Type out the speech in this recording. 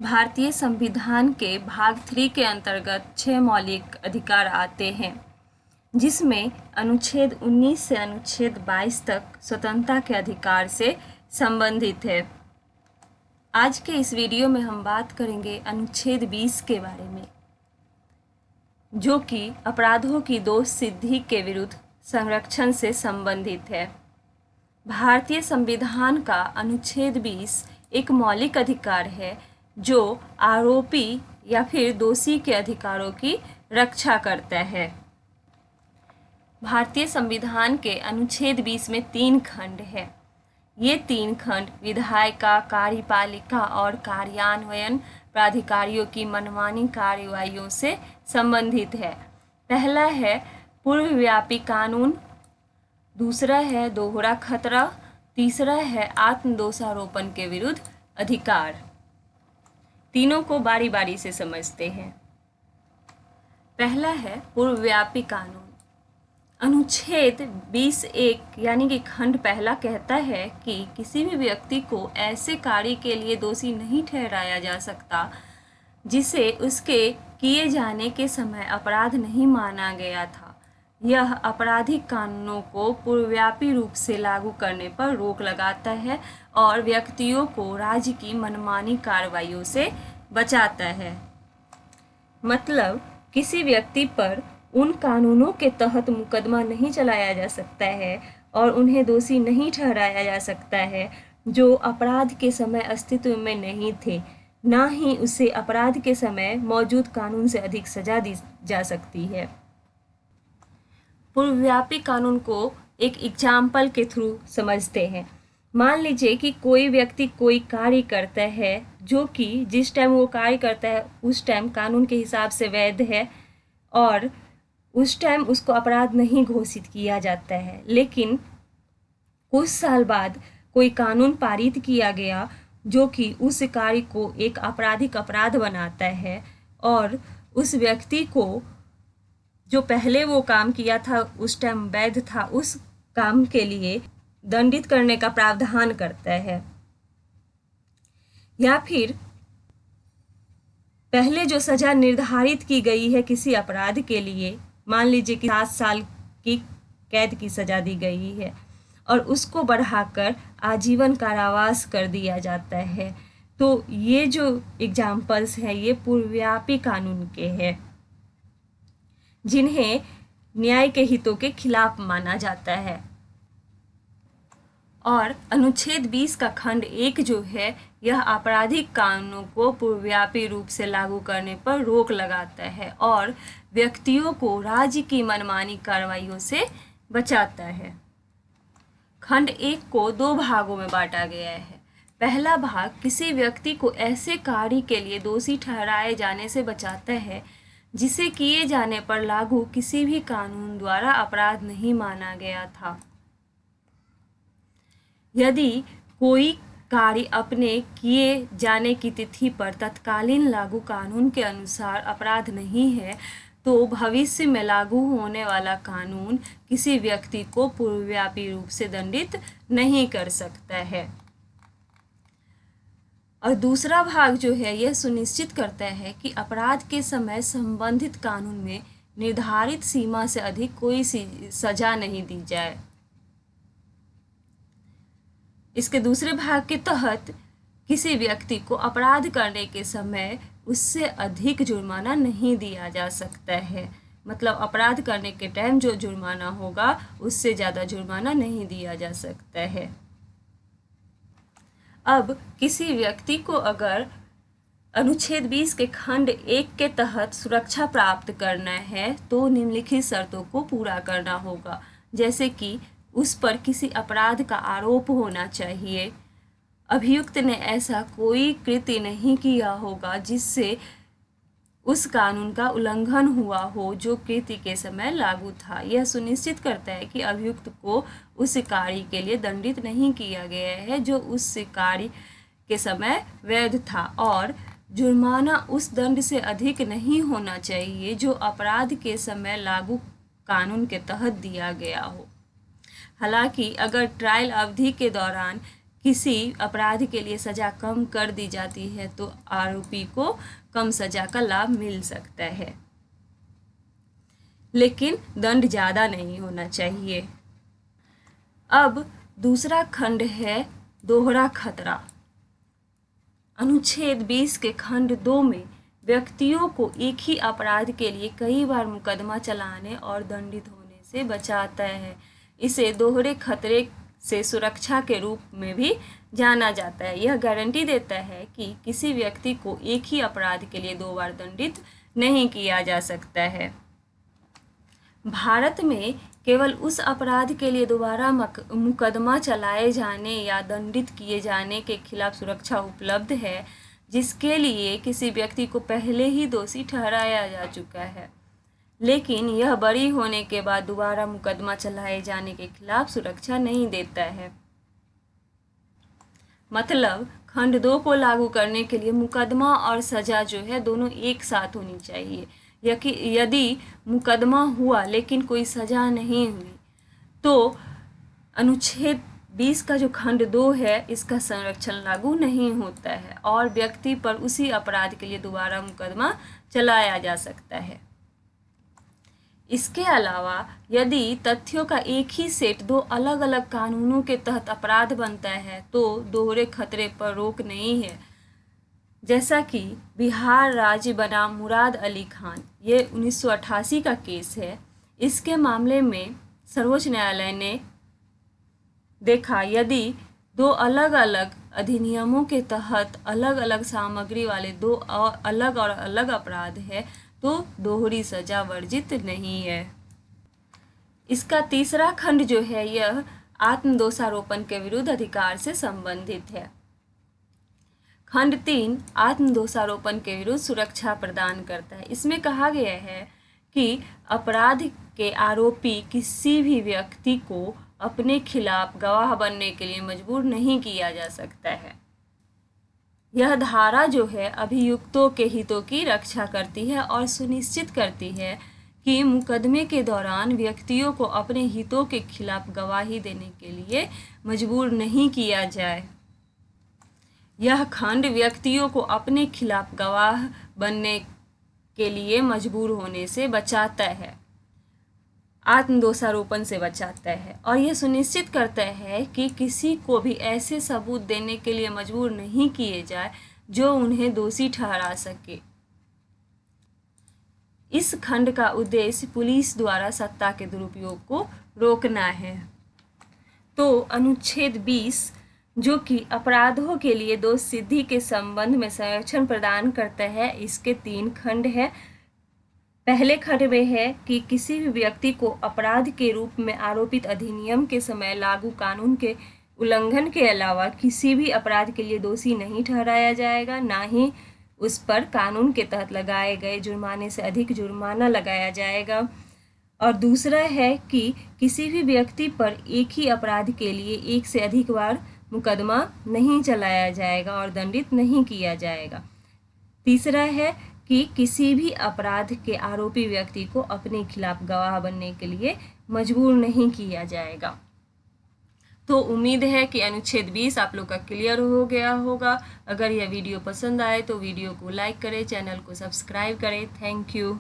भारतीय संविधान के भाग 3 के अंतर्गत 6 मौलिक अधिकार आते हैं, जिसमें अनुच्छेद 19 से अनुच्छेद 22 तक स्वतंत्रता के अधिकार से संबंधित है। आज के इस वीडियो में हम बात करेंगे अनुच्छेद 20 के बारे में, जो कि अपराधों की दोष सिद्धि के विरुद्ध संरक्षण से संबंधित है। भारतीय संविधान का अनुच्छेद 20 एक मौलिक अधिकार है जो आरोपी या फिर दोषी के अधिकारों की रक्षा करता है। भारतीय संविधान के अनुच्छेद 20 में 3 खंड है। ये 3 खंड विधायिका, कार्यपालिका और कार्यान्वयन प्राधिकारियों की मनमानी कार्रवाइयों से संबंधित है। पहला है पूर्वव्यापी कानून, दूसरा है दोहरा खतरा, तीसरा है आत्मदोषारोपण के विरुद्ध अधिकार। तीनों को बारी बारी से समझते हैं। पहला है पूर्वव्यापी कानून। अनुच्छेद 20(1) यानी कि खंड पहला कहता है कि किसी भी व्यक्ति को ऐसे कार्य के लिए दोषी नहीं ठहराया जा सकता जिसे उसके किए जाने के समय अपराध नहीं माना गया था। यह आपराधिक कानूनों को पूर्वव्यापी रूप से लागू करने पर रोक लगाता है और व्यक्तियों को राज्य की मनमानी कार्रवाइयों से बचाता है। मतलब किसी व्यक्ति पर उन कानूनों के तहत मुकदमा नहीं चलाया जा सकता है और उन्हें दोषी नहीं ठहराया जा सकता है जो अपराध के समय अस्तित्व में नहीं थे, ना ही उसे अपराध के समय मौजूद कानून से अधिक सजा दी जा सकती है। पूर्वव्यापी कानून को एक एग्जाम्पल के थ्रू समझते हैं। मान लीजिए कि कोई व्यक्ति कोई कार्य करता है जो कि जिस टाइम वो कार्य करता है उस टाइम कानून के हिसाब से वैध है और उस टाइम उसको अपराध नहीं घोषित किया जाता है, लेकिन कुछ साल बाद कोई कानून पारित किया गया जो कि उस कार्य को एक आपराधिक अपराध बनाता है और उस व्यक्ति को जो पहले वो काम किया था उस टाइम वैध था, उस काम के लिए दंडित करने का प्रावधान करता है। या फिर पहले जो सजा निर्धारित की गई है किसी अपराध के लिए, मान लीजिए कि 7 साल की कैद की सजा दी गई है और उसको बढ़ाकर आजीवन कारावास कर दिया जाता है, तो ये जो एग्जाम्पल्स हैं ये पूर्वव्यापी कानून के हैं जिन्हें न्याय के हितों के खिलाफ माना जाता है। और अनुच्छेद 20 का खंड 1 जो है यह आपराधिक कानूनों को पूर्वव्यापी रूप से लागू करने पर रोक लगाता है और व्यक्तियों को राज्य की मनमानी कार्रवाइयों से बचाता है। खंड 1 को 2 भागों में बांटा गया है। पहला भाग किसी व्यक्ति को ऐसे कार्य के लिए दोषी ठहराए जाने से बचाता है जिसे किए जाने पर लागू किसी भी कानून द्वारा अपराध नहीं माना गया था। यदि कोई कार्य अपने किए जाने की तिथि पर तत्कालीन लागू कानून के अनुसार अपराध नहीं है तो भविष्य में लागू होने वाला कानून किसी व्यक्ति को पूर्वव्यापी रूप से दंडित नहीं कर सकता है। और दूसरा भाग जो है यह सुनिश्चित करता है कि अपराध के समय संबंधित कानून में निर्धारित सीमा से अधिक कोई सजा नहीं दी जाए। इसके दूसरे भाग के तहत किसी व्यक्ति को अपराध करने के समय उससे अधिक जुर्माना नहीं दिया जा सकता है। मतलब अपराध करने के टाइम जो जुर्माना होगा उससे ज़्यादा जुर्माना नहीं दिया जा सकता है। अब किसी व्यक्ति को अगर अनुच्छेद 20 के खंड 1 के तहत सुरक्षा प्राप्त करना है तो निम्नलिखित शर्तों को पूरा करना होगा, जैसे कि उस पर किसी अपराध का आरोप होना चाहिए, अभियुक्त ने ऐसा कोई कृत्य नहीं किया होगा जिससे उस कानून का उल्लंघन हुआ हो जो कृत्य के समय लागू था। यह सुनिश्चित करता है कि अभियुक्त को उस कार्य के लिए दंडित नहीं किया गया है जो उस कार्य के समय वैध था और जुर्माना उस दंड से अधिक नहीं होना चाहिए जो अपराध के समय लागू कानून के तहत दिया गया हो। हालांकि अगर ट्रायल अवधि के दौरान किसी अपराध के लिए सज़ा कम कर दी जाती है तो आरोपी को कम सज़ा का लाभ मिल सकता है, लेकिन दंड ज़्यादा नहीं होना चाहिए। अब दूसरा खंड है दोहरा खतरा। अनुच्छेद 20 के खंड 2 में व्यक्तियों को एक ही अपराध के लिए कई बार मुकदमा चलाने और दंडित होने से बचाता है। इसे दोहरे खतरे से सुरक्षा के रूप में भी जाना जाता है। यह गारंटी देता है कि किसी व्यक्ति को एक ही अपराध के लिए 2 बार दंडित नहीं किया जा सकता है। भारत में केवल उस अपराध के लिए दोबारा मुकदमा चलाए जाने या दंडित किए जाने के खिलाफ सुरक्षा उपलब्ध है जिसके लिए किसी व्यक्ति को पहले ही दोषी ठहराया जा चुका है, लेकिन यह बरी होने के बाद दोबारा मुकदमा चलाए जाने के खिलाफ सुरक्षा नहीं देता है। मतलब खंड 2 को लागू करने के लिए मुकदमा और सज़ा जो है दोनों एक साथ होनी चाहिए। यदि मुकदमा हुआ लेकिन कोई सज़ा नहीं हुई तो अनुच्छेद 20 का जो खंड 2 है इसका संरक्षण लागू नहीं होता है और व्यक्ति पर उसी अपराध के लिए दोबारा मुकदमा चलाया जा सकता है। इसके अलावा यदि तथ्यों का एक ही सेट 2 अलग अलग कानूनों के तहत अपराध बनता है तो दोहरे खतरे पर रोक नहीं है। जैसा कि बिहार राज्य बनाम मुराद अली खान, ये 1988 का केस है। इसके मामले में सर्वोच्च न्यायालय ने देखा यदि 2 अलग अलग अधिनियमों के तहत अलग अलग सामग्री वाले 2 अलग और अलग अपराध है तो दोहरी सजा वर्जित नहीं है। इसका तीसरा खंड जो है यह आत्मदोषारोपण के विरुद्ध अधिकार से संबंधित है। खंड 3 आत्मदोषारोपण के विरुद्ध सुरक्षा प्रदान करता है। इसमें कहा गया है कि अपराध के आरोपी किसी भी व्यक्ति को अपने खिलाफ गवाह बनने के लिए मजबूर नहीं किया जा सकता है। यह धारा जो है अभियुक्तों के हितों की रक्षा करती है और सुनिश्चित करती है कि मुकदमे के दौरान व्यक्तियों को अपने हितों के खिलाफ गवाही देने के लिए मजबूर नहीं किया जाए। यह खंड व्यक्तियों को अपने खिलाफ गवाह बनने के लिए मजबूर होने से बचाता है, आत्मदोषारोपण से बचाता है और यह सुनिश्चित करता है कि किसी को भी ऐसे सबूत देने के लिए मजबूर नहीं किए जाए जो उन्हें दोषी ठहरा सके। इस खंड का उद्देश्य पुलिस द्वारा सत्ता के दुरुपयोग को रोकना है। तो अनुच्छेद 20 जो कि अपराधों के लिए दोष सिद्धि के संबंध में संरक्षण प्रदान करता है, इसके 3 खंड है। पहले खंड में है कि किसी भी व्यक्ति को अपराध के रूप में आरोपित अधिनियम के समय लागू कानून के उल्लंघन के अलावा किसी भी अपराध के लिए दोषी नहीं ठहराया जाएगा, ना ही उस पर कानून के तहत लगाए गए जुर्माने से अधिक जुर्माना लगाया जाएगा। और दूसरा है कि किसी भी व्यक्ति पर एक ही अपराध के लिए एक से अधिक बार मुकदमा नहीं चलाया जाएगा और दंडित नहीं किया जाएगा। तीसरा है कि किसी भी अपराध के आरोपी व्यक्ति को अपने खिलाफ गवाह बनने के लिए मजबूर नहीं किया जाएगा। तो उम्मीद है कि अनुच्छेद 20 आप लोग का क्लियर हो गया होगा। अगर यह वीडियो पसंद आए तो वीडियो को लाइक करें, चैनल को सब्सक्राइब करें। Thank you.